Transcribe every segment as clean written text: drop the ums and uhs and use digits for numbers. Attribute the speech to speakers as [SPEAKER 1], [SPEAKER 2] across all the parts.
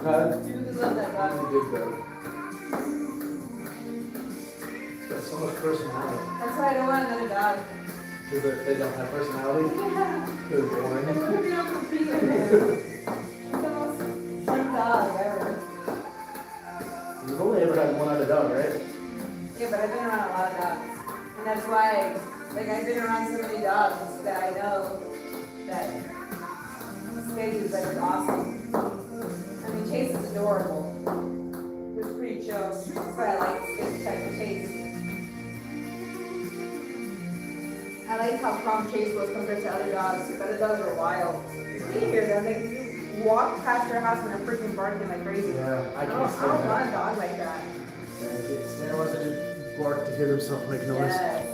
[SPEAKER 1] You just love that dog.
[SPEAKER 2] It's a big dog. It's got so much personality.
[SPEAKER 1] That's why I don't want another dog.
[SPEAKER 2] Because they don't have personality.
[SPEAKER 1] Yeah.
[SPEAKER 2] They're boring.
[SPEAKER 1] That's what we don't compete with him. It's the most fun dog ever.
[SPEAKER 2] You've only ever had one other dog, right?
[SPEAKER 1] Yeah, but I've been around a lot of dogs. And that's why, like, I've been around so many dogs that I know that Space is, like, awesome. I mean, Chase is adorable. He's pretty chill. That's why I like this type of Chase. I like how calm Chase was compared to other dogs. The other dogs are wild. You hear them, like, you walk past your house and they're freaking barking like crazy.
[SPEAKER 2] Yeah, I
[SPEAKER 1] I
[SPEAKER 2] can't
[SPEAKER 1] don't
[SPEAKER 2] stand
[SPEAKER 1] want a
[SPEAKER 2] that.
[SPEAKER 1] dog like that.
[SPEAKER 2] Stan wants to bark to hear himself make noise.
[SPEAKER 1] Yes.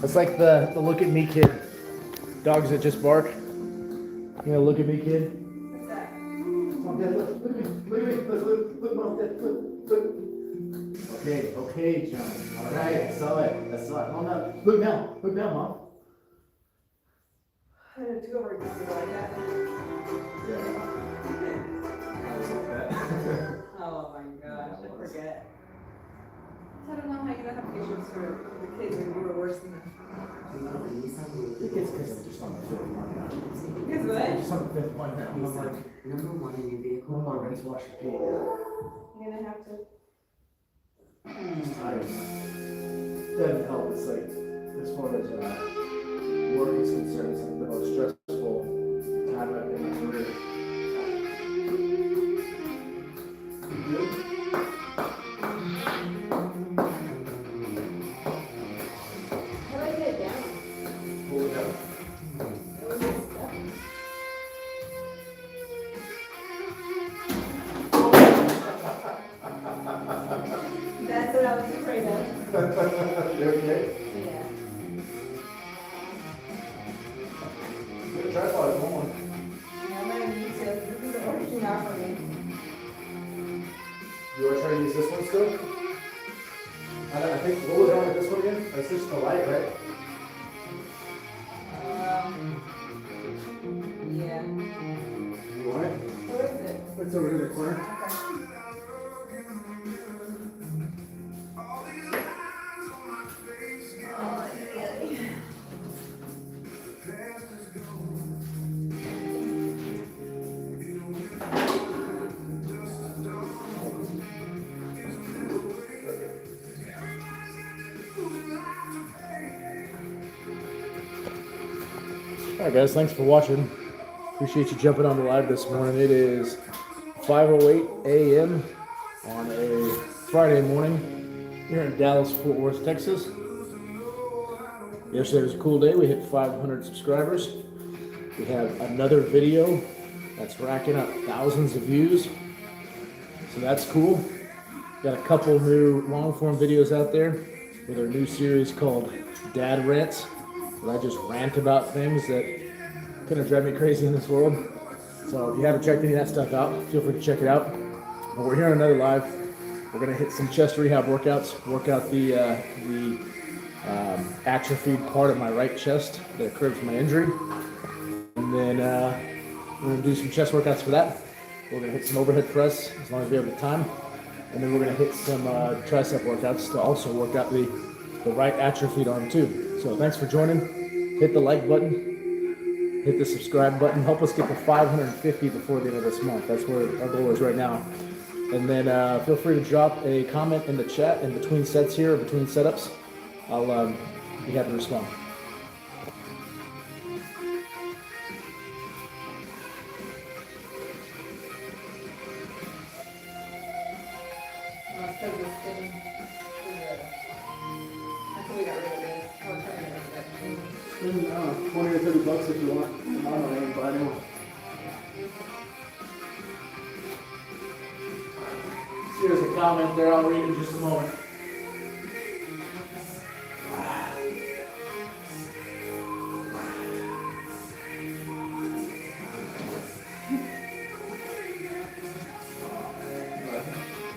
[SPEAKER 2] It's like the look at me kid. Dogs that just bark. You know, look at me kid.
[SPEAKER 1] What's that?
[SPEAKER 2] Mom, Dad, look at me, look at me, look, Mom, Dad, look. Okay, John. All right, I saw it. Mom, now, look now, Mom.
[SPEAKER 1] I had to go over against it like that.
[SPEAKER 2] Yeah.
[SPEAKER 1] Oh my gosh, I forget. I don't know how you don't have patience for the kids when you were worse than them.
[SPEAKER 2] I think it's because I'm just on the fifth one now.
[SPEAKER 1] Because what?
[SPEAKER 2] I'm just on the fifth one now. I'm like,
[SPEAKER 3] Number one in your vehicle.
[SPEAKER 2] no more rinse, wash, repeat.
[SPEAKER 1] I'm gonna have to.
[SPEAKER 2] Doesn't help. It's like, as far as work is concerned, it's like the most stressful time I've been in my career. You good?
[SPEAKER 1] How do I get it down?
[SPEAKER 2] Pull it up.
[SPEAKER 1] That's what I was afraid of.
[SPEAKER 2] You okay?
[SPEAKER 1] Yeah.
[SPEAKER 2] Get a tripod, come on.
[SPEAKER 1] I'm gonna need to. This isn't working out for me.
[SPEAKER 2] You want to try to use this one still? I think, what was wrong with this one again? It's just the light, right?
[SPEAKER 1] Yeah.
[SPEAKER 2] You want it?
[SPEAKER 1] Where is it?
[SPEAKER 2] It's over in the corner.
[SPEAKER 1] Okay.
[SPEAKER 2] Alright guys, thanks for watching. Appreciate you jumping on the live this morning. It is 5:08 a.m. on a Friday morning here in Dallas, Fort Worth, Texas. Yesterday was a cool day. We hit 500 subscribers. We have another video that's racking up thousands of views. So that's cool. Got a couple new long form videos out there with our new series called Dad Rants, where I just rant about things that kind of drive me crazy in this world. So if you haven't checked any of that stuff out, feel free to check it out. But we're here on another live. We're gonna hit some chest rehab workouts, work out the atrophied part of my right chest that occurred from my injury. And then we're gonna do some chest workouts for that. We're gonna hit some overhead press as long as we have the time. And then we're gonna hit some tricep workouts to also work out the right atrophied arm too. So thanks for joining. Hit the like button, hit the subscribe button. Help us get to 550 before the end of this month. That's where our goal is right now. And then feel free to drop a comment in the chat in between sets here, or between setups. I'll be happy to respond.
[SPEAKER 1] Let's take this thing. Until we got rid of it. I was trying to get rid of it.
[SPEAKER 2] 20 or 30 bucks if you want. I don't know, I ain't buying one. Here's a comment there, I'll read in just a moment.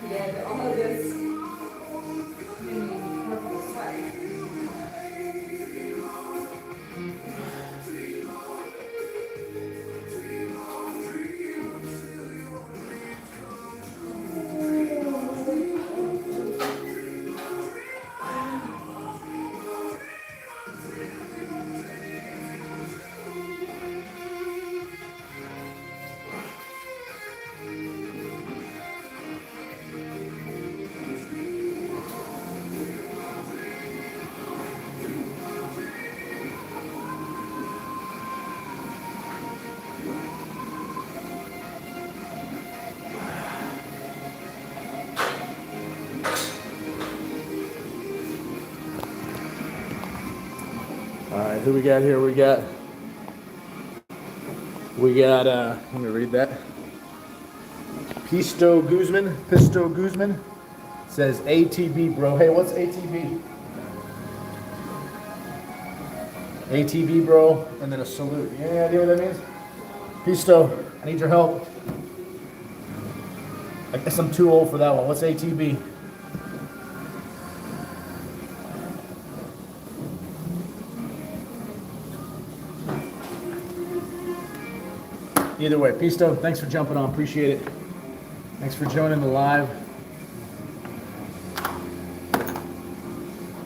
[SPEAKER 1] Yeah, all of this. Purple sweat.
[SPEAKER 2] who we got here? We got, let me read that. Pisto Guzman says ATB, bro. Hey, what's ATB? ATB, bro, and then a salute. You have any idea what that means? Pisto, I need your help. I guess I'm too old for that one. What's ATB? Either way, Pisto, thanks for jumping on. Appreciate it. Thanks for joining the live.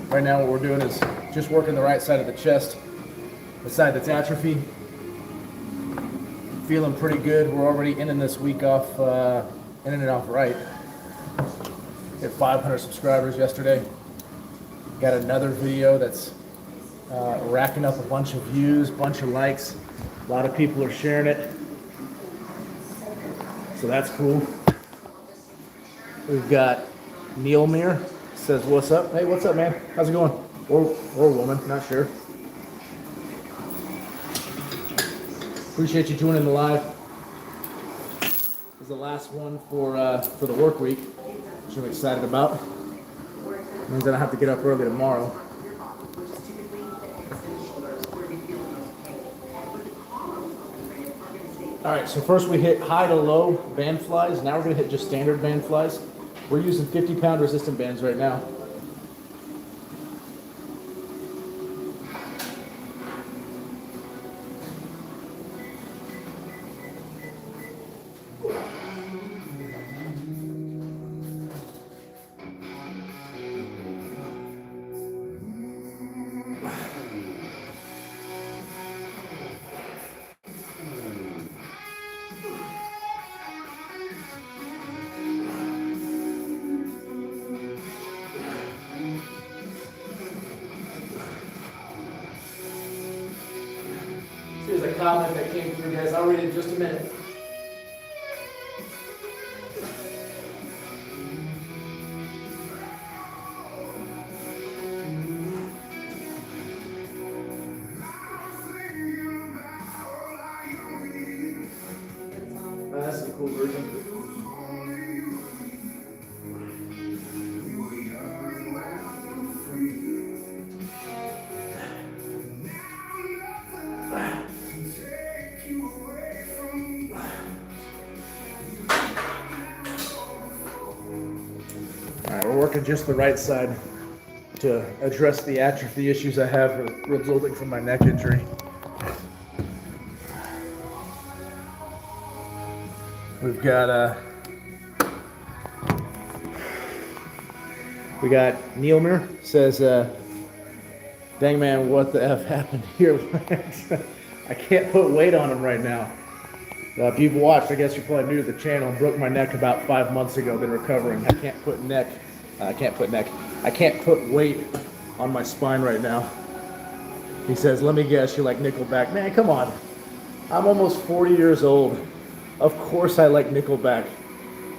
[SPEAKER 2] Right now what we're doing is just working the right side of the chest, the side that's atrophy. Feeling pretty good. We're already ending this week off, ending it off right. Hit 500 subscribers yesterday. Got another video that's racking up a bunch of views, bunch of likes. A lot of people are sharing it. So that's cool. We've got Neil Mir says, what's up? Hey, what's up, man? How's it going? Or woman, not sure. Appreciate you joining the live. This is the last one for the work week, which I'm excited about. Means I don't have to get up early tomorrow. All right, so first we hit high to low band flies. Now we're gonna hit just standard band flies. We're using 50-pound resistant bands right now. Here's a comment that came through, guys. I'll read it in just a minute. That's a cool version. We're working just the right side to address the atrophy issues I have resulting from my neck injury. We've got Neil Mir says, dang man, what the F happened here? I can't put weight on him right now. If you've watched, I guess you're probably new to the channel. I broke my neck about 5 months ago, been recovering. I can't put weight on my spine right now. He says, let me guess, you like Nickelback. Man, come on. I'm almost 40 years old. Of course I like Nickelback.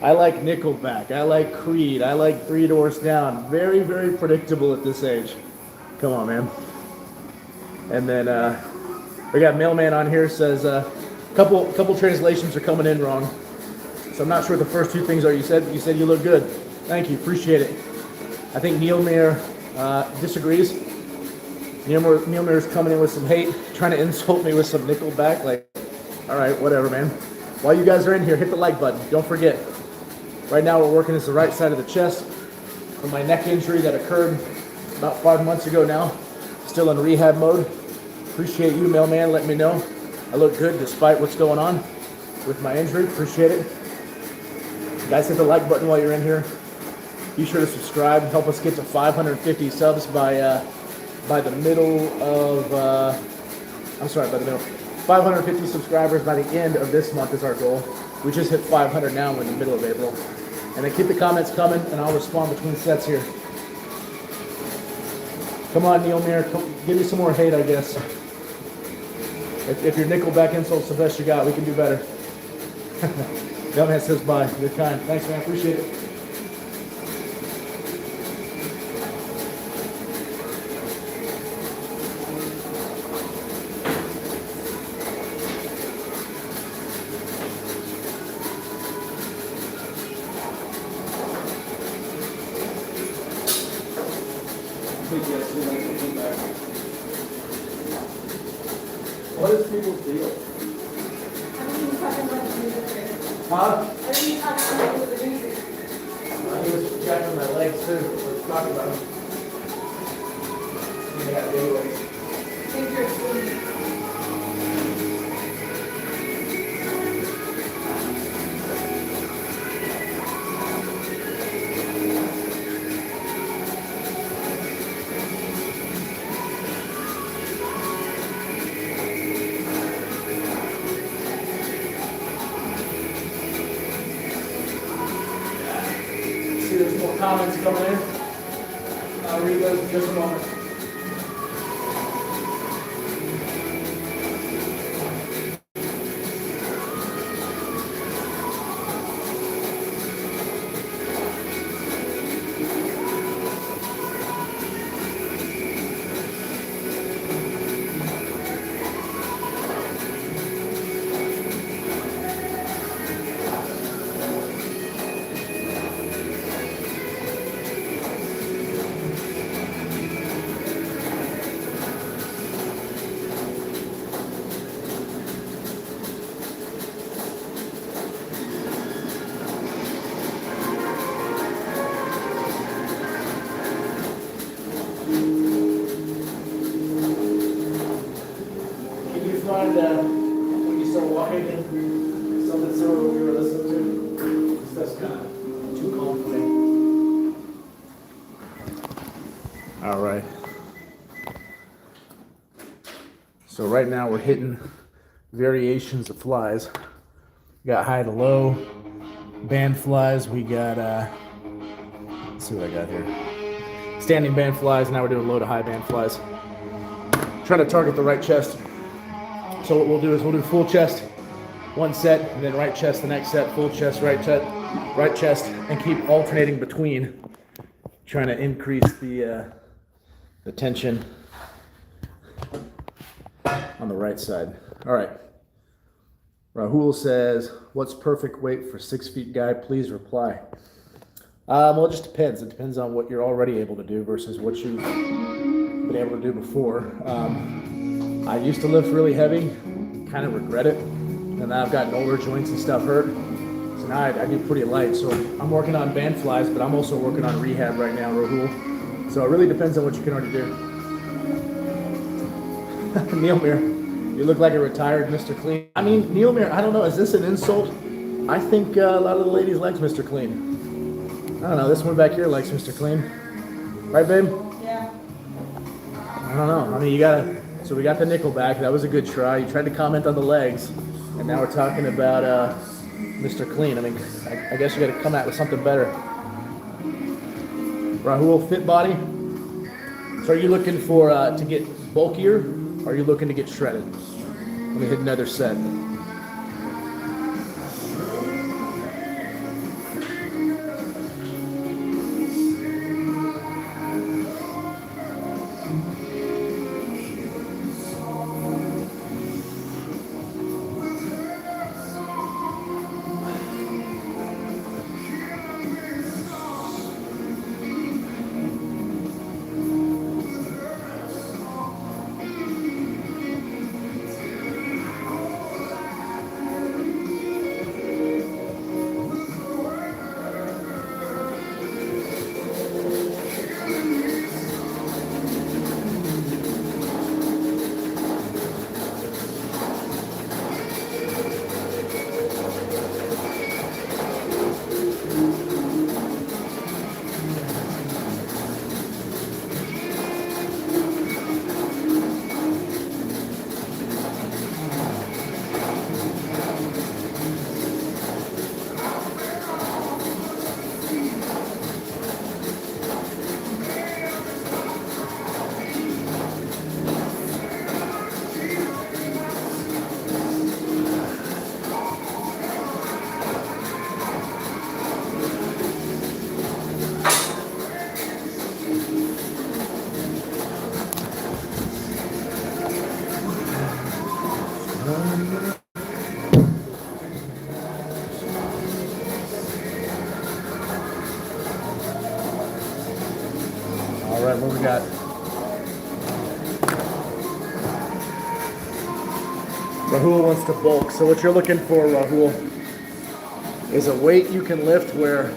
[SPEAKER 2] I like Nickelback. I like Creed. I like Three Doors Down. Very, very predictable at this age. Come on, man. And then we got Mailman on here, says, couple translations are coming in wrong. So I'm not sure what the first two things are. You said you look good. Thank you, appreciate it. I think Neil Mir disagrees. Neil Mir is coming in with some hate, trying to insult me with some Nickelback. Like, all right, whatever, man. While you guys are in here, hit the like button. Don't forget. Right now we're working as the right side of the chest from my neck injury that occurred about 5 months ago now. Still in rehab mode. Appreciate you, Mailman, letting me know I look good despite what's going on with my injury. Appreciate it. Guys, hit the like button while you're in here. Be sure to subscribe. Help us get to 550 subs by the middle of, by the middle. 550 subscribers by the end of this month is our goal. We just hit 500 now. We're in the middle of April. And then keep the comments coming, and I'll respond between sets here. Come on, Neil Mir. Give me some more hate, I guess. If your Nickelback insult's the best you got, we can do better. That man says bye. You're kind. Thanks, man. Appreciate it. What is people's deal? Huh? He was checking my legs too. Let's talk about him. He got big legs. See, there's more comments coming in. I'll read those in just a moment. When you start walking and something similar to what you were listening to, that's kind of too calm for me. All right. So right now we're hitting variations of flies. We got high to low, band flies. We got, let's see what I got here. Standing band flies. Now we're doing low to high band flies. Trying to target the right chest. So what we'll do is we'll do full chest, one set, and then right chest the next set, full chest, right chest, and keep alternating between, trying to increase the tension on the right side. All right. Rahul says, what's perfect weight for 6 feet guy? Please reply. Well, it just depends. It depends on what you're already able to do versus what you've been able to do before. I used to lift really heavy, kind of regret it, and now I've gotten older, joints and stuff hurt, so now I do pretty light. So I'm working on band flies, but I'm also working on rehab right now, Rahul. So it really depends on what you can already do. Neil Mir, you look like a retired Mr. Clean. I mean, Neil Mir, I don't know, is this an insult? I think a lot of the ladies likes Mr. Clean. I don't know, this one back here likes Mr. Clean. Right, babe?
[SPEAKER 1] Yeah.
[SPEAKER 2] I don't know, I mean, you gotta... So we got the nickel back. That was a good try. You tried to comment on the legs, and now we're talking about Mr. Clean. I mean, I guess you got to come out with something better. Rahul, fit body. So are you looking for to get bulkier, or are you looking to get shredded? Let me hit another set. All right, what we got? Rahul wants to bulk. So what you're looking for, Rahul, is a weight you can lift where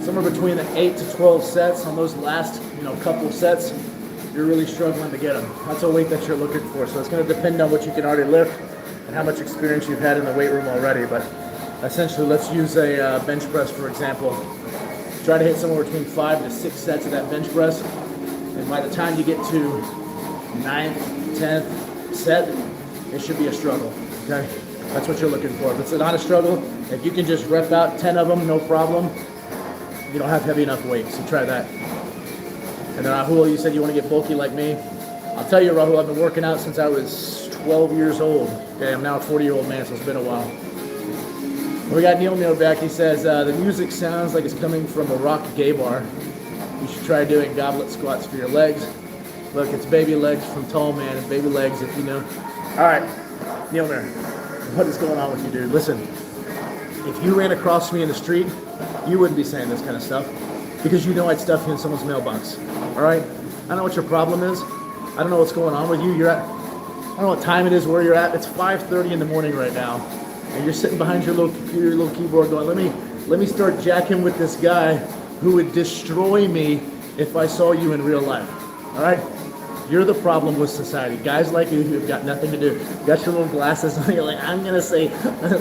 [SPEAKER 2] somewhere between the 8 to 12 sets on those last, couple sets, you're really struggling to get them. That's a weight that you're looking for. So it's going to depend on what you can already lift and how much experience you've had in the weight room already. But essentially, let's use a bench press, for example. Try to hit somewhere between 5 to 6 sets of that bench press. And by the time you get to 9th, 10th set, it should be a struggle, okay? That's what you're looking for. If it's not a struggle, if you can just rep out 10 of them, no problem, you don't have heavy enough weight, so try that. And then Rahul, you said you want to get bulky like me. I'll tell you, Rahul, I've been working out since I was 12 years old. Okay, I'm now a 40-year-old man, so it's been a while. We got Neil back. He says, the music sounds like it's coming from a rock gay bar. You should try doing goblet squats for your legs. Look, it's baby legs from Tall Man and baby legs, if you know. All right, Neil, what is going on with you, dude? Listen, if you ran across me in the street, you wouldn't be saying this kind of stuff because you know I'd stuff you in someone's mailbox. All right? I don't know what your problem is. I don't know what's going on with you. I don't know what time it is, where you're at. It's 5:30 in the morning right now, and you're sitting behind your little computer, your little keyboard, going, "Let me start jacking with this guy who would destroy me if I saw you in real life." All right? You're the problem with society. Guys like you who've got nothing to do. You got your little glasses on. You're like, "I'm gonna say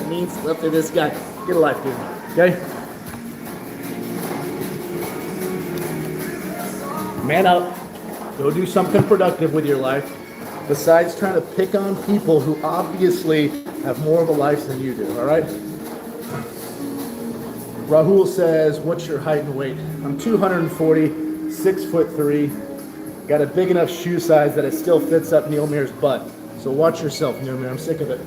[SPEAKER 2] mean stuff to this guy." Get a life, dude. Okay? Man up. Go do something productive with your life besides trying to pick on people who obviously have more of a life than you do, all right? Rahul says, what's your height and weight? I'm 240, 6'3", got a big enough shoe size that it still fits up Neil Mear's butt. So watch yourself, Neil Meer. I'm sick of it.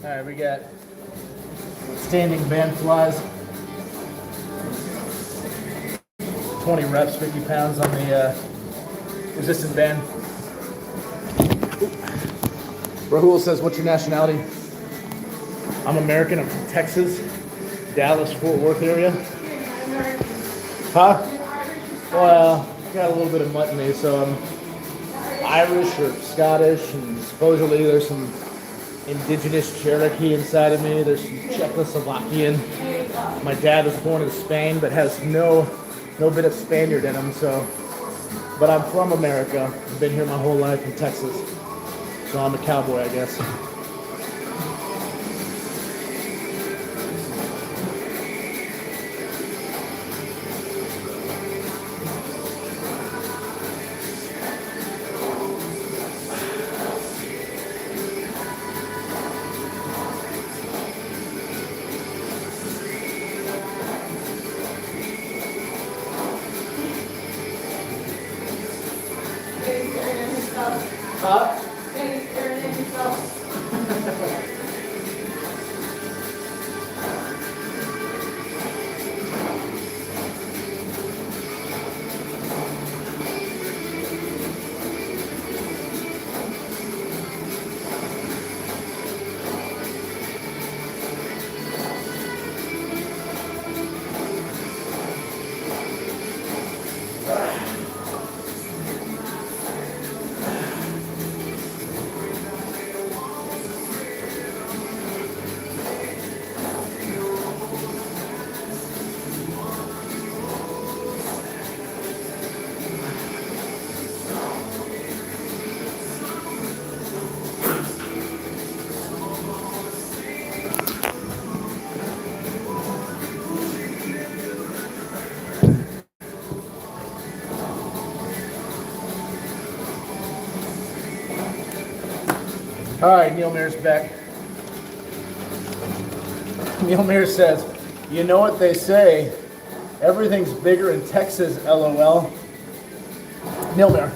[SPEAKER 2] All right, we got standing band flies, 20 reps, 50 pounds on the resistant band. Rahul says, what's your nationality? I'm American, I'm from Texas, Dallas, Fort Worth area. Huh? Well, got a little bit of mutt in me, so I'm Irish or Scottish, and supposedly there's some indigenous Cherokee inside of me. There's some Czechoslovakian. My dad was born in Spain, but has no bit of Spaniard in him. So, but I'm from America. I've been here my whole life in Texas, so I'm a cowboy, I guess. Huh? All right, Neil Mears back. Neil Mears says, you know what they say, everything's bigger in Texas, LOL. Neil Mears,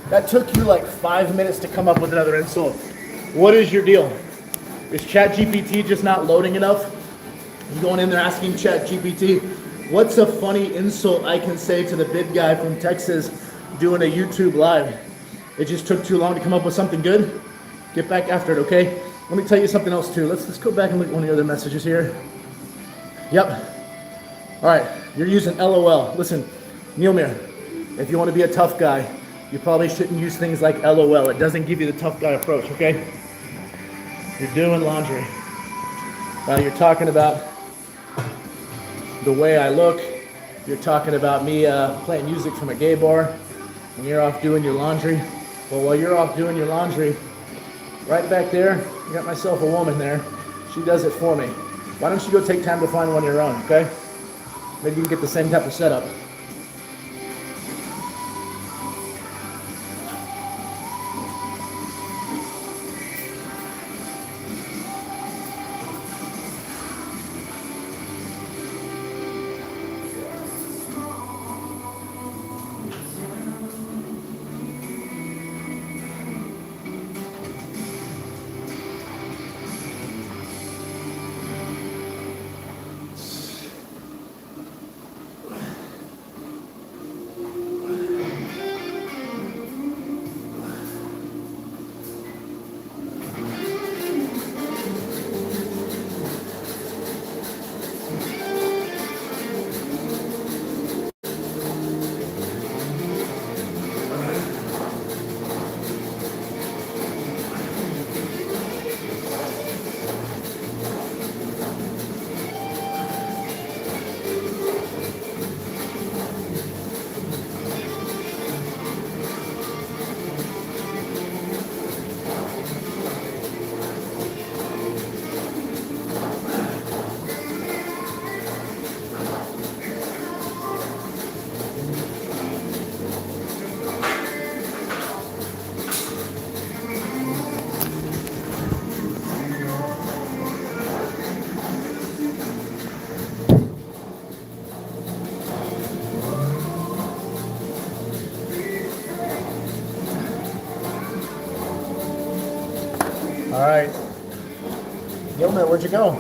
[SPEAKER 2] that took you like 5 minutes to come up with another insult. What is your deal? Is ChatGPT just not loading enough? You going in there asking ChatGPT, what's a funny insult I can say to the big guy from Texas doing a YouTube live? It just took too long to come up with something good? Get back after it, okay? Let me tell you something else too. Let's go back and look at one of the other messages here. Yep. All right, you're using LOL. Listen, Neil Mears, if you want to be a tough guy, you probably shouldn't use things like LOL. It doesn't give you the tough guy approach, okay? You're doing laundry. You're talking about the way I look. You're talking about me playing music from a gay bar, and you're off doing your laundry. Well, while you're off doing your laundry, right back there, I got myself a woman there. She does it for me. Why don't you go take time to find one of your own, okay? Maybe you can get the same type of setup. All right. Gilman, where'd you go?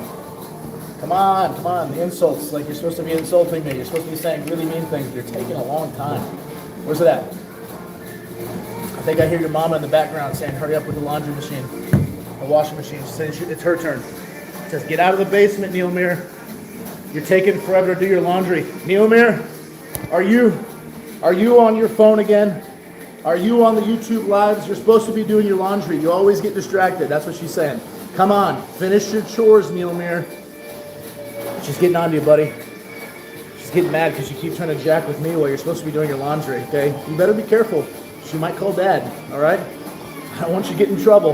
[SPEAKER 2] Come on. The insults, like you're supposed to be insulting me. You're supposed to be saying really mean things, but you're taking a long time. Where's it at? I think I hear your mama in the background saying, hurry up with the laundry machine, the washing machine. She's saying it's her turn. It says, get out of the basement, Neil Mears. You're taking forever to do your laundry. Neil Mears, are you on your phone again? Are you on the YouTube lives? You're supposed to be doing your laundry. You always get distracted. That's what she's saying. Come on, finish your chores, Neil Mears. She's getting on to you, buddy. She's getting mad because you keep trying to jack with me while you're supposed to be doing your laundry, okay? You better be careful. She might call Dad, all right? I don't want you to get in trouble.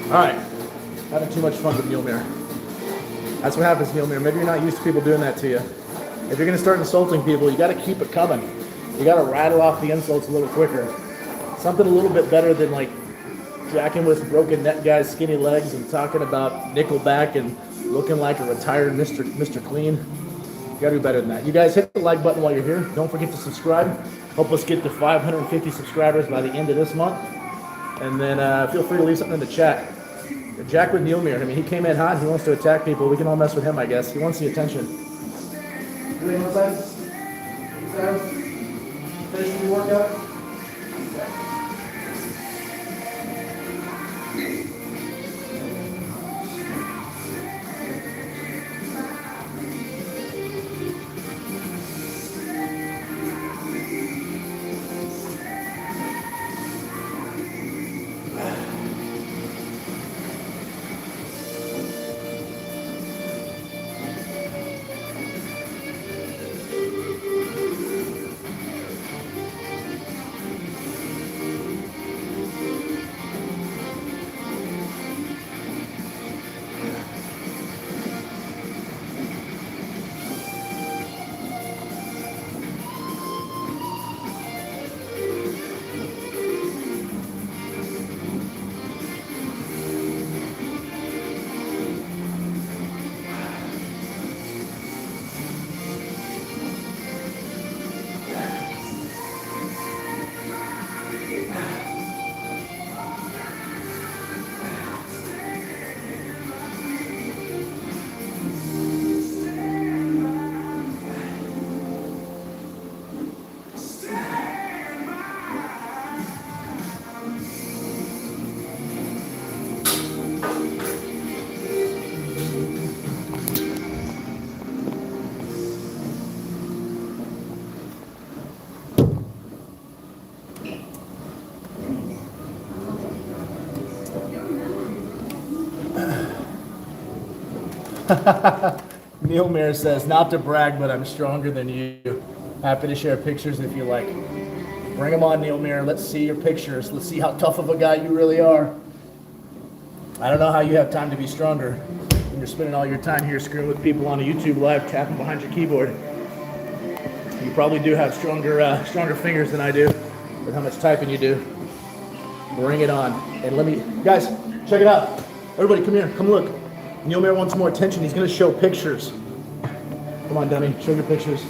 [SPEAKER 2] All right, having too much fun with Neil Mears. That's what happens, Neil Mears. Maybe you're not used to people doing that to you. If you're going to start insulting people, you got to keep it coming. You got to rattle off the insults a little quicker. Something a little bit better than like jacking with broken neck guys' skinny legs and talking about Nickelback and looking like a retired Mr. Clean. You got to do better than that. You guys hit the like button while you're here. Don't forget to subscribe. Help us get to 550 subscribers by the end of this month. And then feel free to leave something in the chat. Jack with Neil Mears. I mean, he came in hot. He wants to attack people. We can all mess with him, I guess. He wants the attention. Anything outside? Finish your workout? Neil Mir says, not to brag, but I'm stronger than you. Happy to share pictures if you like. Bring them on, Neil Mir. Let's see your pictures. Let's see how tough of a guy you really are. I don't know how you have time to be stronger when you're spending all your time here screwing with people on a YouTube live, tapping behind your keyboard. You probably do have stronger fingers than I do with how much typing you do. Bring it on. And let me, guys, check it out. Everybody come here, come look. Neil Mir wants more attention. He's gonna show pictures. Come on, dummy, show your pictures.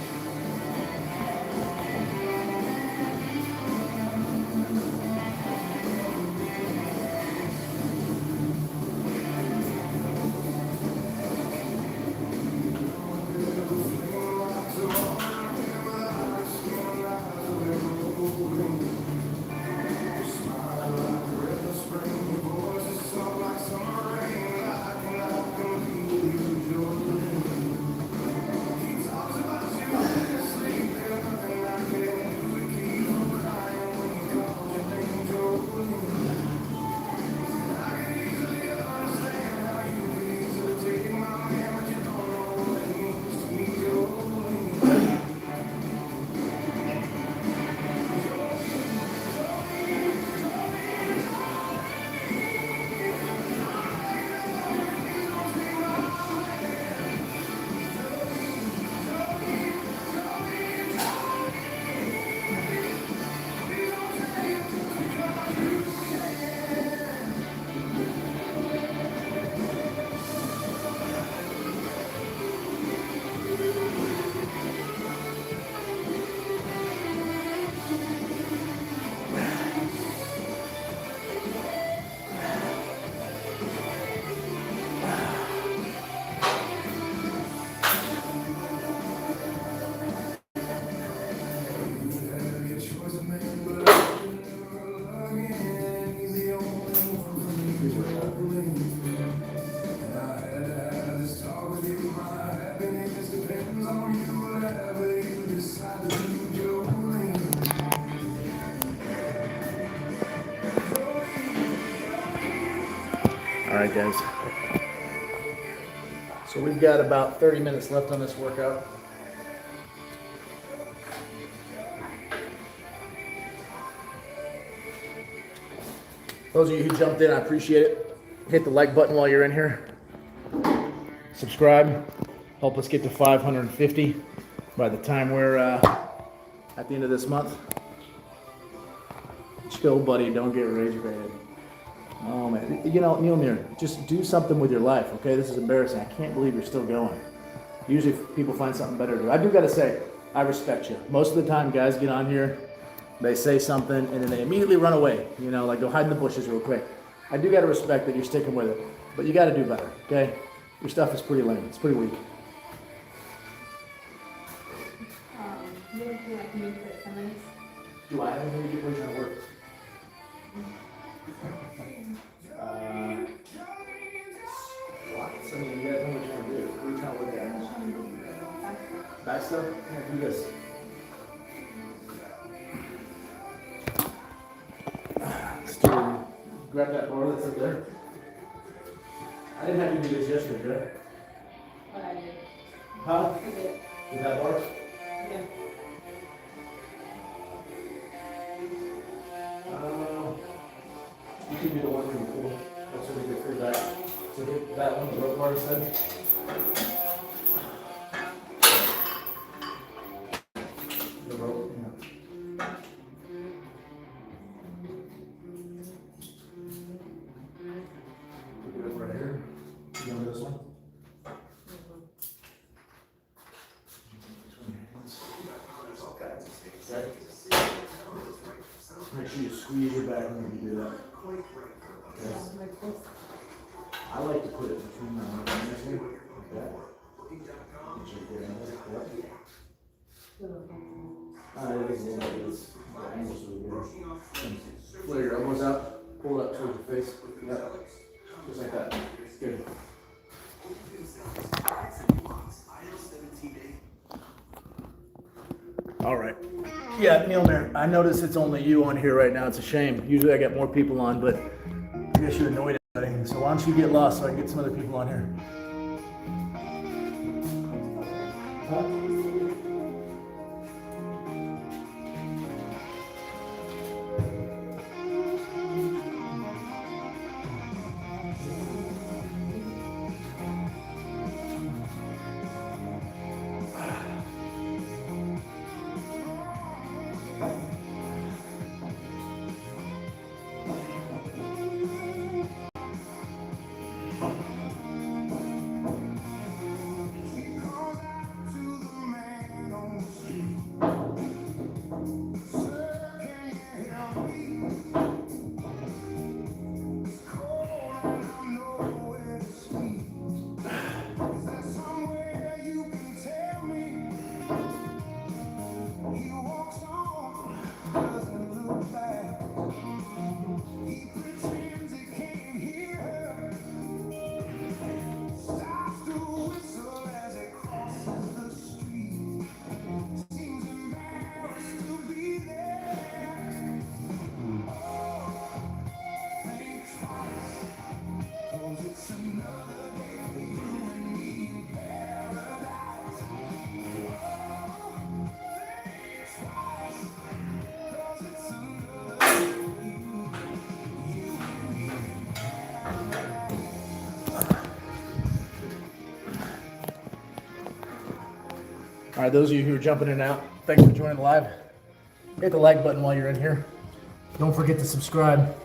[SPEAKER 2] All right, guys. So we've got about 30 minutes left on this workout. Those of you who jumped in, I appreciate it. Hit the like button while you're in here. Subscribe. Help us get to 550 by the time we're at the end of this month. Chill, buddy. Don't get rage baited. Oh, man. You know, Neil Mir, just do something with your life, okay? This is embarrassing. I can't believe you're still going. Usually people find something better to do. I do got to say, I respect you. Most of the time, guys get on here, they say something, and then they immediately run away. You know, like go hide in the bushes real quick. I do got to respect that you're sticking with it. But you got to do better, okay? Your stuff is pretty lame. It's pretty weak.
[SPEAKER 1] You would feel like me for 10 minutes?
[SPEAKER 2] Do I have any idea where you're trying to work? Lots. I mean, you guys know what you want to do. What are you trying to look at? Back stuff? Yeah, do this. Let's do, grab that bar that's up there. I didn't have you do this yesterday, did I?
[SPEAKER 1] What I did.
[SPEAKER 2] Huh?
[SPEAKER 1] I did.
[SPEAKER 2] With that bar?
[SPEAKER 1] Yeah.
[SPEAKER 2] You can do the one from pool. That's really good for your back. So get that one, the rope bar instead. The rope, yeah. Put it over right here. You want this one? Okay. Make sure you squeeze your back when you do that. Okay. I like to put it between my legs here, like that. It is a little bit, it's the angle's really good. Flare your elbows out, pull it up towards your face. Yep. Just like that. Good. All right. Yeah, Neil Mir, I notice it's only you on here right now. It's a shame. Usually I get more people on, but I guess you annoyed everybody. So why don't you get lost so I can get some other people on here? All right, those of you who are jumping in and out, thanks for joining the live. Hit the like button while you're in here. Don't forget to subscribe.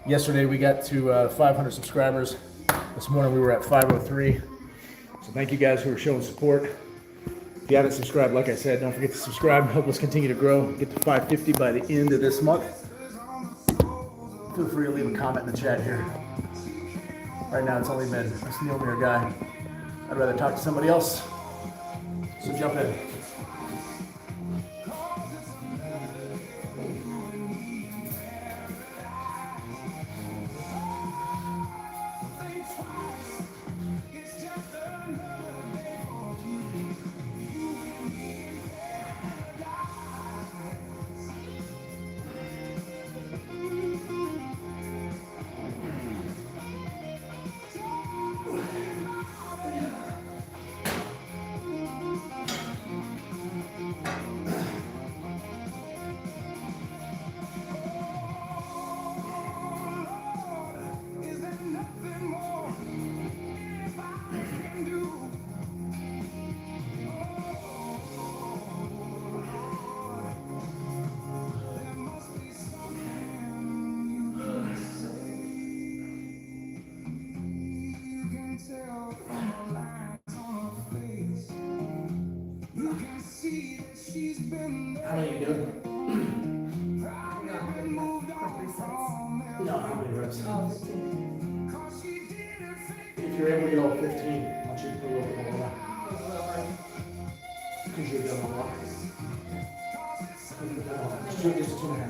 [SPEAKER 2] Yesterday we got to 500 subscribers. This morning we were at 503. So thank you guys who are showing support. If you haven't subscribed, like I said, don't forget to subscribe. Help us continue to grow. Get to 550 by the end of this month. Feel free to leave a comment in the chat here. Right now it's only been this Neil Mirror guy. I'd rather talk to somebody else. So jump in. How many are you doing? No, how many reps?
[SPEAKER 1] Oh, 15.
[SPEAKER 2] If you're able to get all 15, I want you to put a little bit more. Because you're done a lot. It's 2.5.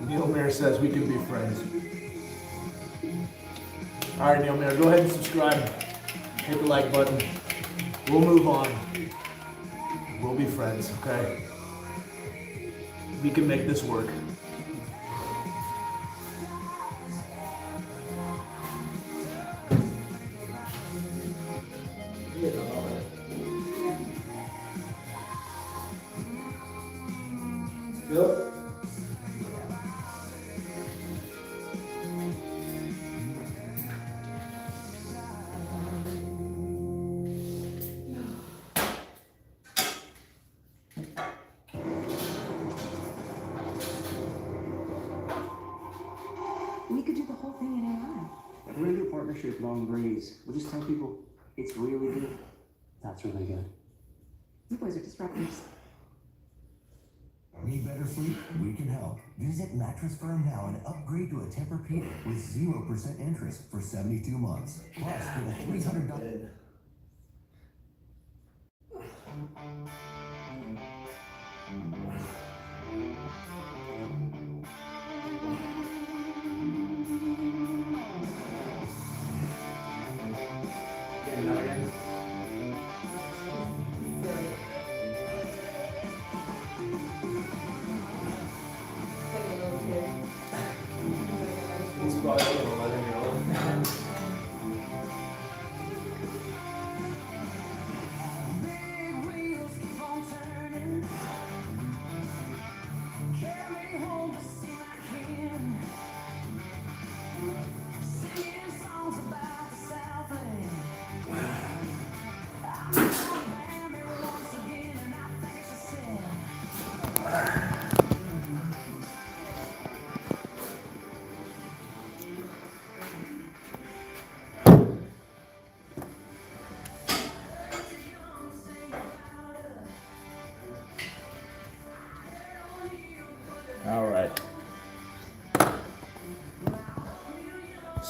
[SPEAKER 2] Neil Mayer says we can be friends. All right, Neil Mayer, go ahead and subscribe. Hit the like button. We'll move on. We'll be friends, okay? We can make this work. Yep.
[SPEAKER 3] We could do the whole thing in AI.
[SPEAKER 4] If we're gonna do a partnership long breeze, we'll just tell people it's really good. That's really good.
[SPEAKER 3] You boys are disruptors.
[SPEAKER 5] Need better sleep? We can help. Visit Mattress Firm now and upgrade to a Tempur-Pedic with 0% interest for 72 months. Plus, get a $300.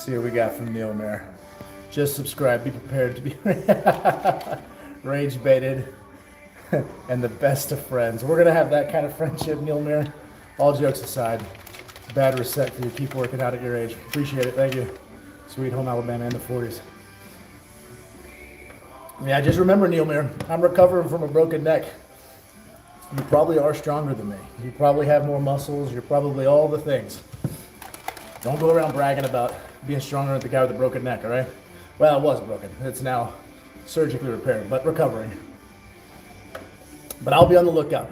[SPEAKER 2] see what we got from Neil Mayer. Just subscribe. Be prepared to be rage baited and the best of friends. We're gonna have that kind of friendship, Neil Mayer. All jokes aside, bad respect for you. Keep working out at your age. Appreciate it. Thank you. Sweet home Alabama in the 40s. Yeah, just remember, Neil Mayer, I'm recovering from a broken neck. You probably are stronger than me. You probably have more muscles. You're probably all the things. Don't go around bragging about being stronger than the guy with the broken neck, all right? Well, it was broken. It's now surgically repaired, but recovering. But I'll be on the lookout.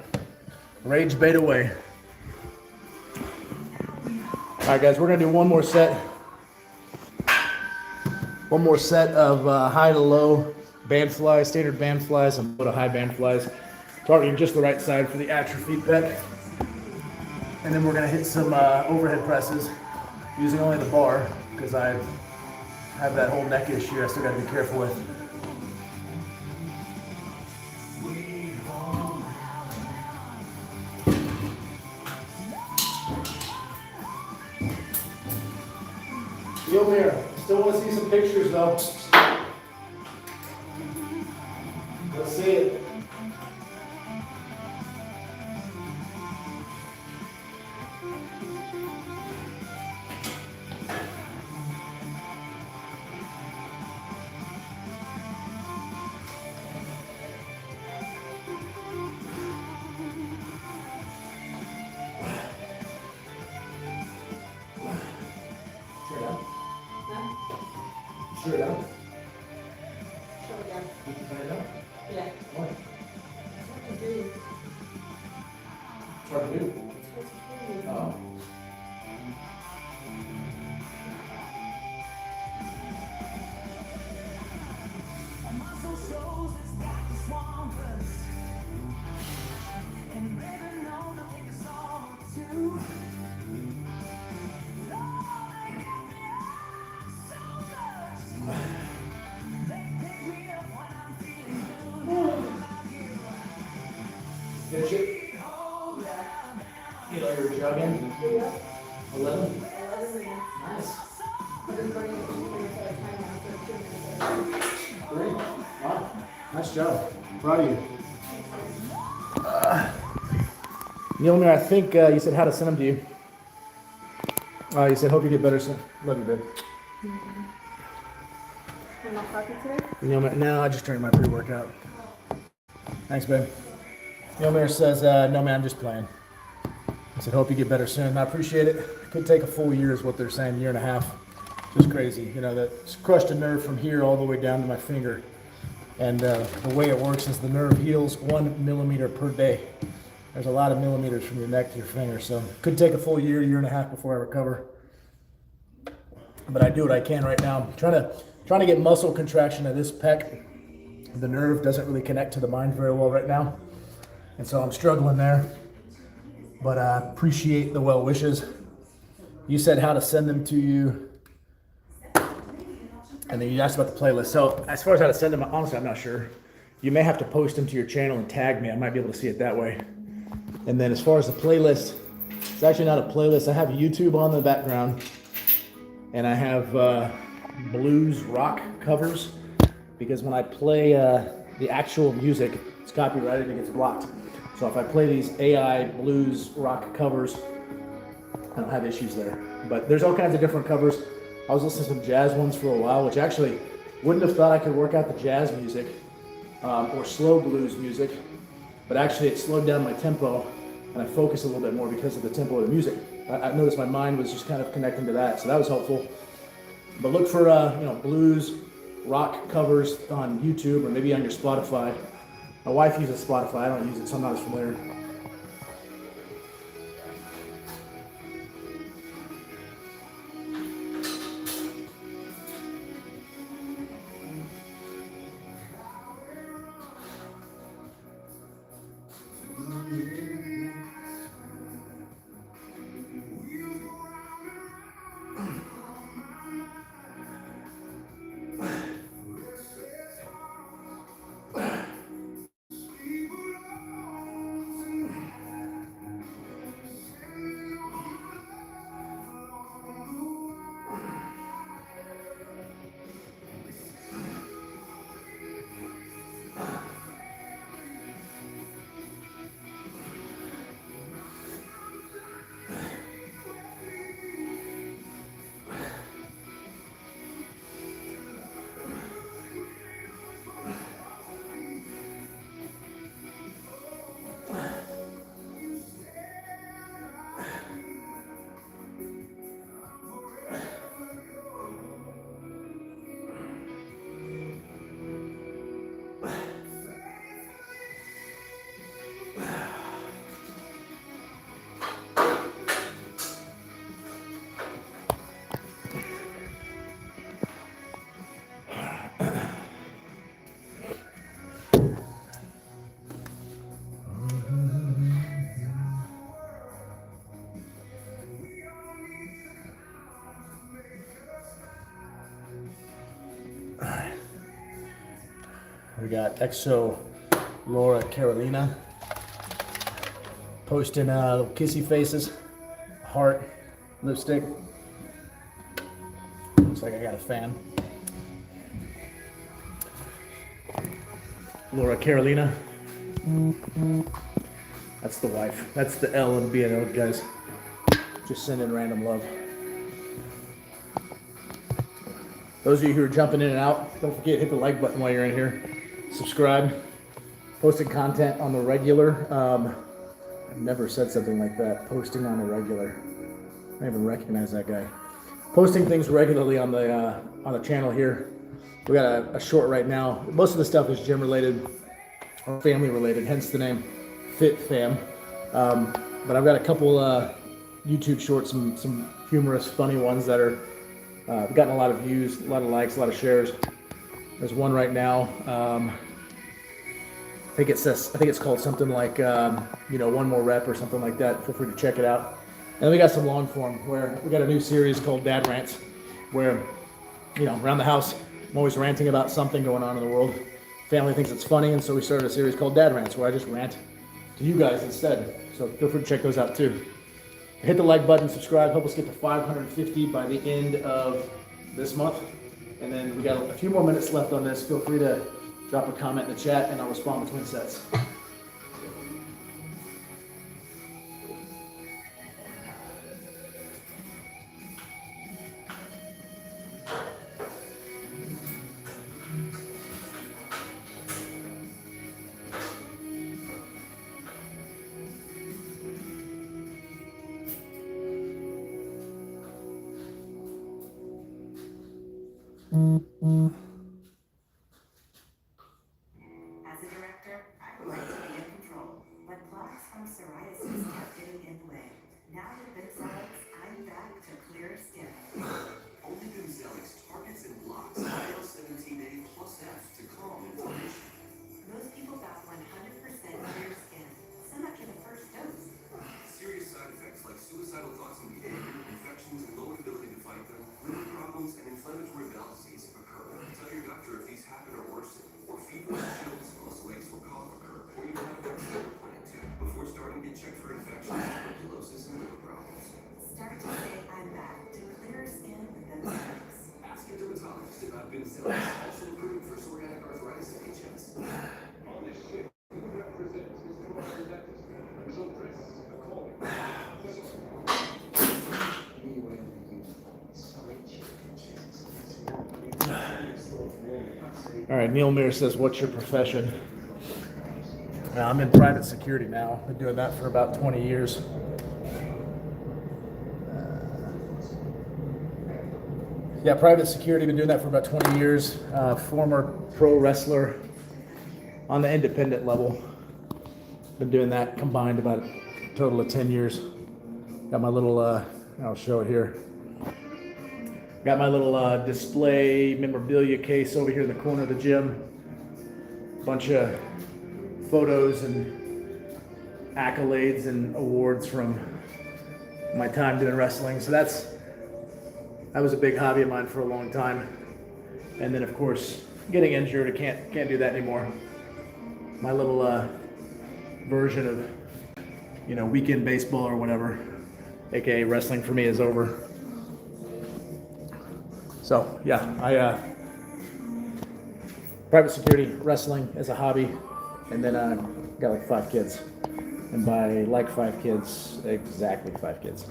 [SPEAKER 2] Rage bait away. All right, guys, we're going to do one more set. One more set of high to low band flies, standard band flies, and low to high band flies. Targeting just the right side for the atrophy pec. And then we're going to hit some overhead presses using only the bar because I have that whole neck issue I still got to be careful with. Neil Mayer, still want to see some pictures though. Let's see it. Sure, yeah.
[SPEAKER 1] Show again.
[SPEAKER 2] You can find it out?
[SPEAKER 1] Yeah.
[SPEAKER 2] Why?
[SPEAKER 1] What to do?
[SPEAKER 2] It's hard to do. Oh. Finish it? You know you're jogging? 11? Nice. Great. Wow. Nice job. Proud of you. Neil Mayer, I think you said how to send them to you. You said hope you get better soon. Love you, babe.
[SPEAKER 1] I'm not talking today?
[SPEAKER 2] Neil Mayer, no, I just drank my pre-workout. Thanks, babe. Neil Mayer says, no man, I'm just playing. I said, hope you get better soon. I appreciate it. Could take a full year is what they're saying, year and a half. Just crazy. You know, that's crushed a nerve from here all the way down to my finger. And the way it works is the nerve heals 1 millimeter per day. There's a lot of millimeters from your neck to your finger. So could take a full year, year and a half before I recover. But I do what I can right now. I'm trying to get muscle contraction of this pec. The nerve doesn't really connect to the mind very well right now. And so I'm struggling there, but I appreciate the well wishes. You said how to send them to you, and then you asked about the playlist. So as far as how to send them, honestly, I'm not sure. You may have to post them to your channel and tag me. I might be able to see it that way. And then as far as the playlist, it's actually not a playlist. I have YouTube on the background, and I have blues rock covers, because when I play the actual music, it's copyrighted and it gets blocked. So if I play these AI blues rock covers, I don't have issues there. But there's all kinds of different covers. I was listening to some jazz ones for a while, which actually wouldn't have thought I could work out the jazz music or slow blues music, but actually it slowed down my tempo and I focused a little bit more because of the tempo of the music. I noticed my mind was just kind of connecting to that, so that was helpful. But look for blues rock covers on YouTube or maybe on your Spotify. My wife uses Spotify, I don't use it, so I'm not as familiar. We got EXO Laura Carolina posting little kissy faces, heart, lipstick. Looks like I got a fan. Laura Carolina. That's the wife. That's the L in B&O, guys. Just sending random love. Those of you who are jumping in and out, don't forget, hit the like button while you're in here. Subscribe. Posting content on the regular. I've never said something like that. Posting on the regular. I don't even recognize that guy. Posting things regularly on the channel here. We got a short right now. Most of the stuff is gym related or family related, hence the name BLFitFam. But I've got a couple YouTube shorts, some humorous, funny ones that are we've gotten a lot of views, a lot of likes, a lot of shares. There's one right now. I think it's called something like one more rep or something like that. Feel free to check it out. And then we got some long form where we got a new series called Dad Rants, where around the house I'm always ranting about something going on in the world. Family thinks it's funny, and so we started a series called Dad Rants, where I just rant to you guys instead. So feel free to check those out too. Hit the like button, subscribe, help us get to 550 by the end of this month. And then we got a few more minutes left on this. Feel free to drop a comment in the chat and I'll respond between sets.
[SPEAKER 6] As a director, I would like to be in control, but plaques from psoriasis kept getting in the way. Now with BLFitFam, I'm back to clear skin.
[SPEAKER 5] Only Bimzelx targets and blocks IL-17A plus F to calm inflammation.
[SPEAKER 6] Most people got 100% clear skin, some after the first dose.
[SPEAKER 5] Serious side effects like suicidal thoughts and behavior, infections and low ability to fight them, liver problems, and inflammatory bowel disease occur. Tell your doctor if these happen or worsen, or fever, chills, muscle aches, or cough occur, or you have a vaccine plan to. Before starting, get checked for infections, tuberculosis, and liver problems.
[SPEAKER 6] Start to say I'm back to clear skin with BLFitFam.
[SPEAKER 5] Ask your dermatologist about Bimzelx, also approved for psoriatic arthritis and HS. On this ship, who represents his commercial dentist, so dress accordingly.
[SPEAKER 2] All right, Neil Mears says, what's your profession? I'm in private security now. Been doing that for about 20 years. Yeah, private security, been doing that for about 20 years. Former pro wrestler on the independent level. Been doing that combined about a total of 10 years. Got my little, I'll show it here. Got my little display memorabilia case over here in the corner of the gym. Bunch of photos and accolades and awards from my time doing wrestling. So that was a big hobby of mine for a long time. And then of course, getting injured, I can't do that anymore. My little version of, weekend baseball or whatever, aka wrestling for me, is over. So yeah, I private security, wrestling as a hobby, and then I got like 5 kids. And by like 5 kids, exactly 5 kids.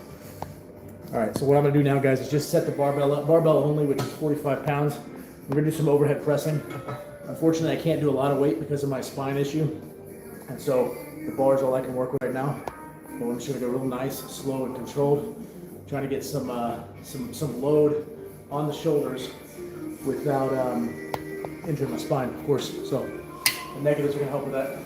[SPEAKER 2] All right, so what I'm gonna do now, guys, is just set the barbell up, barbell only, which is 45 pounds. We're gonna do some overhead pressing. Unfortunately, I can't do a lot of weight because of my spine issue. And so the bar is all I can work with right now. But we're just gonna go real nice, slow and controlled. Trying to get some load on the shoulders without injuring my spine, of course. So the negatives are gonna help with that.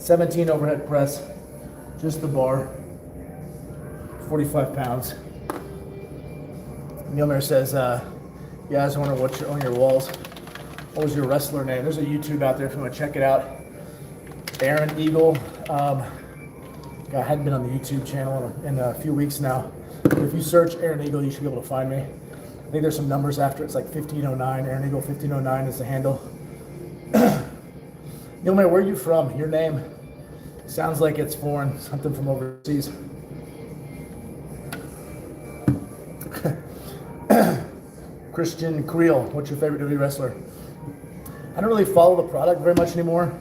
[SPEAKER 2] 17 overhead press, just the bar, 45 pounds. Neilmer says, yeah, I was wondering what's on your walls. What was your wrestler name? There's a YouTube out there if you want to check it out. Aaron Eagle. I hadn't been on the YouTube channel in a few weeks now. But if you search Aaron Eagle, you should be able to find me. I think there's some numbers after. It's like 1509. Aaron Eagle 1509 is the handle. Neilmer, where are you from? Your name sounds like it's foreign, something from overseas. Christian Creel, what's your favorite WWE wrestler? I don't really follow the product very much anymore,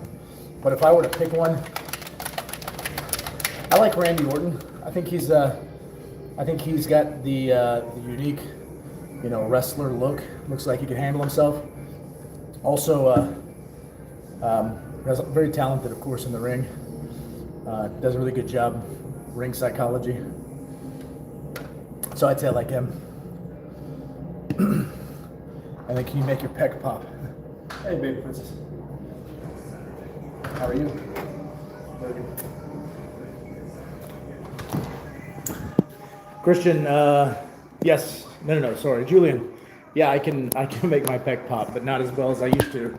[SPEAKER 2] but if I were to pick one, I like Randy Orton. I think he's got the unique, wrestler look. Looks like he can handle himself. Also, very talented, of course, in the ring. Does a really good job, ring psychology. So I'd say I like him. And then can you make your pec pop? Hey, baby princess. How are you? Very good. Christian, yes. No, sorry. Julian, yeah, I can make my pec pop, but not as well as I used to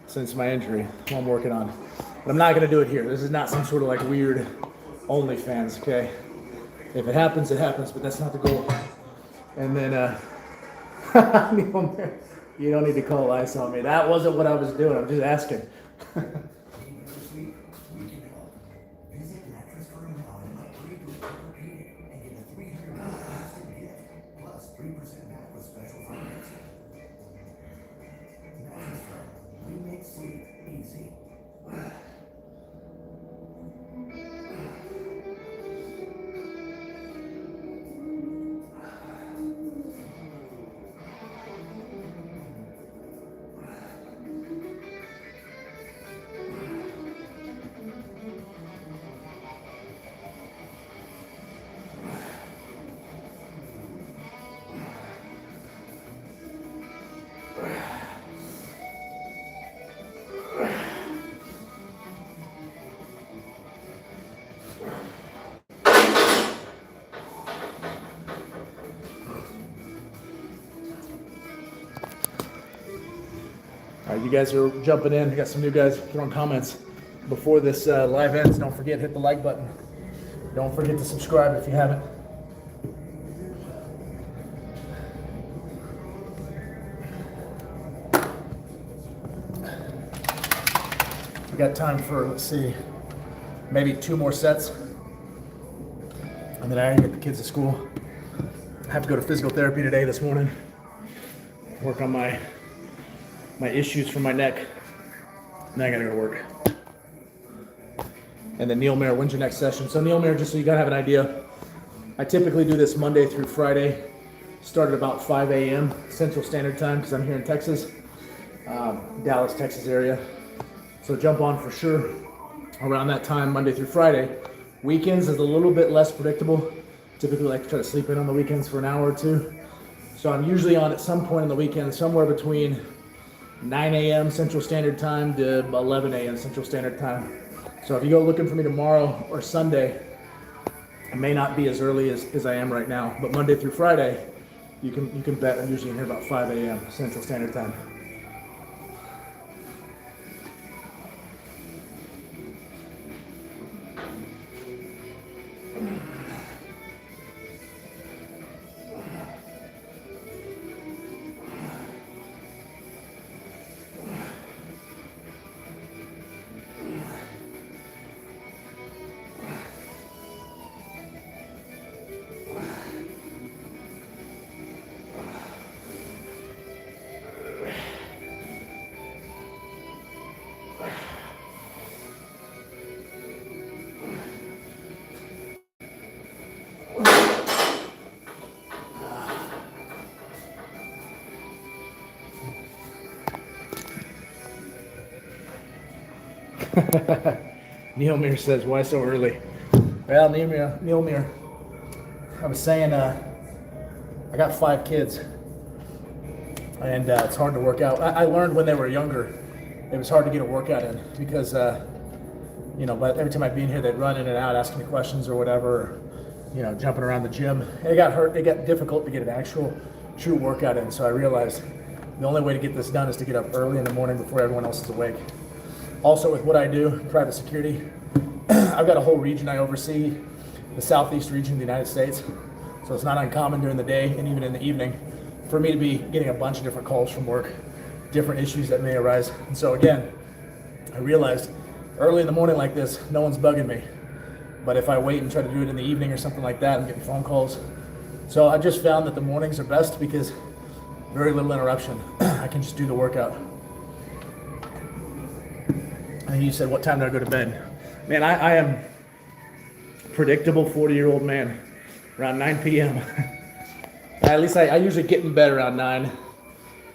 [SPEAKER 2] since my injury. I'm working on. But I'm not going to do it here. This is not some sort of like weird OnlyFans, okay? If it happens, it happens, but that's not the goal. And then, you don't need to call ice on me. That wasn't what I was doing. I'm just asking. All right, you guys are jumping in. We got some new guys throwing comments. Before this live ends, don't forget, hit the like button. Don't forget to subscribe if you haven't. We got time for, let's see, maybe 2 more sets. And then I gotta get the kids to school. I have to go to physical therapy today, this morning. Work on my issues from my neck. Then I gotta go to work. And then Neil Mayer, when's your next session? So Neil Mayer, just so you gotta have an idea, I typically do this Monday through Friday. Start at about 5 a.m. Central Standard Time because I'm here in Texas, Dallas, Texas area. So jump on for sure around that time, Monday through Friday. Weekends is a little bit less predictable. Typically like to try to sleep in on the weekends for an hour or 2. So I'm usually on at some point in the weekend, somewhere between 9 a.m. Central Standard Time to 11 a.m. Central Standard Time. So if you go looking for me tomorrow or Sunday, I may not be as early as I am right now, but Monday through Friday, you can bet I'm usually in here about 5 a.m. Central Standard Time. Neil Mir says, why so early? Well, Neil Mir, I was saying, I got 5 kids, and it's hard to work out. I learned when they were younger, it was hard to get a workout in because, you know, but every time I'd be in here, they'd run in and out, asking me questions or whatever, or, you know, jumping around the gym. It got difficult to get an actual true workout in. So I realized the only way to get this done is to get up early in the morning before everyone else is awake. Also, with what I do, private security, I've got a whole region I oversee, the southeast region of the United States. So it's not uncommon during the day and even in the evening for me to be getting a bunch of different calls from work, different issues that may arise. And so again, I realized early in the morning like this, no one's bugging me. But if I wait and try to do it in the evening or something like that, I'm getting phone calls. So I just found that the mornings are best because very little interruption. I can just do the workout. And you said, what time do I go to bed? Man, I am predictable 40-year-old man, around 9 p.m. At least I usually get in bed around 9.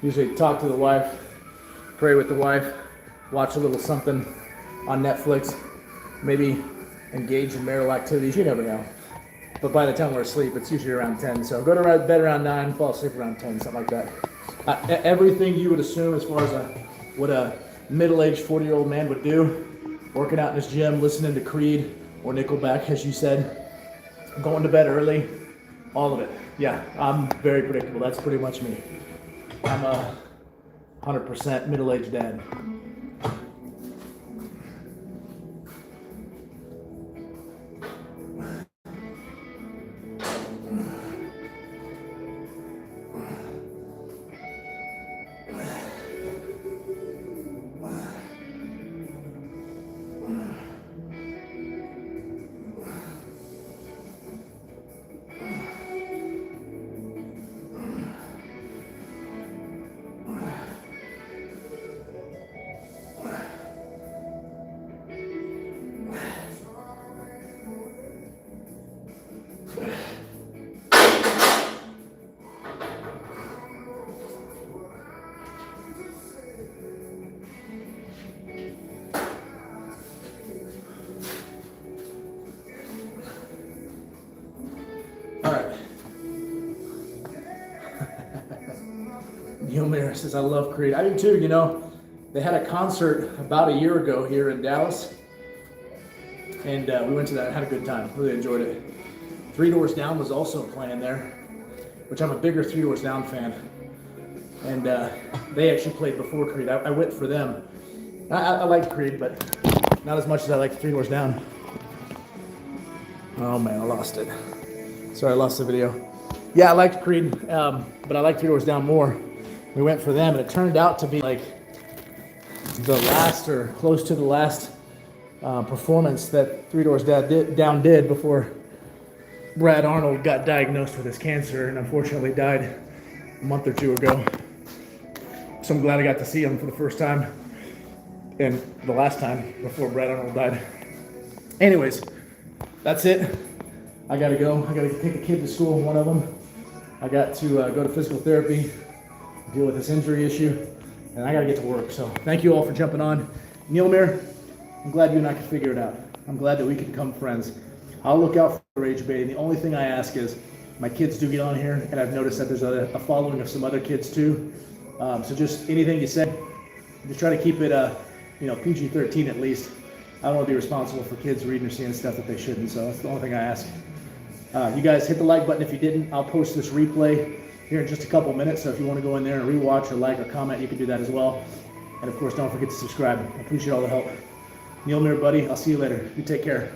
[SPEAKER 2] Usually talk to the wife, pray with the wife, watch a little something on Netflix, maybe engage in marital activities, you never know. But by the time we're asleep, it's usually around 10. So go to bed around 9, fall asleep around 10, something like that. Everything you would assume as far as what a middle-aged 40-year-old man would do, working out in his gym, listening to Creed or Nickelback, as you said, going to bed early, all of it. Yeah, I'm very predictable. That's pretty much me. I'm a 100% middle-aged dad. Neil says, I love Creed. I do too, you know. They had a concert about a year ago here in Dallas. And we went to that and had a good time. Really enjoyed it. Three Doors Down was also playing there, which I'm a bigger Three Doors Down fan. And they actually played before Creed. I went for them. I like Creed, but not as much as I like Three Doors Down. Oh man, I lost it. Sorry, I lost the video. Yeah, I liked Creed, but I like Three Doors Down more. We went for them, and it turned out to be like the last or close to the last performance that Three Doors Down did before Brad Arnold got diagnosed with his cancer and unfortunately died a month or two ago. So I'm glad I got to see him for the first time and the last time before Brad Arnold died. Anyways, that's it. I gotta go. I gotta take a kid to school, one of them. I got to go to physical therapy, deal with this injury issue, and I gotta get to work. So thank you all for jumping on. Neil, I'm glad you and I can figure it out. I'm glad that we can become friends. I'll look out for rage baiting. The only thing I ask is my kids do get on here, and I've noticed that there's a following of some other kids too. So just anything you said, just try to keep it PG-13 at least. I don't want to be responsible for kids reading or seeing stuff that they shouldn't, so that's the only thing I ask. You guys hit the like button if you didn't. I'll post this replay here in just a couple minutes, so if you want to go in there and rewatch or like or comment, you can do that as well. And of course, don't forget to subscribe. I appreciate all the help. Neil, buddy, I'll see you later. You take care.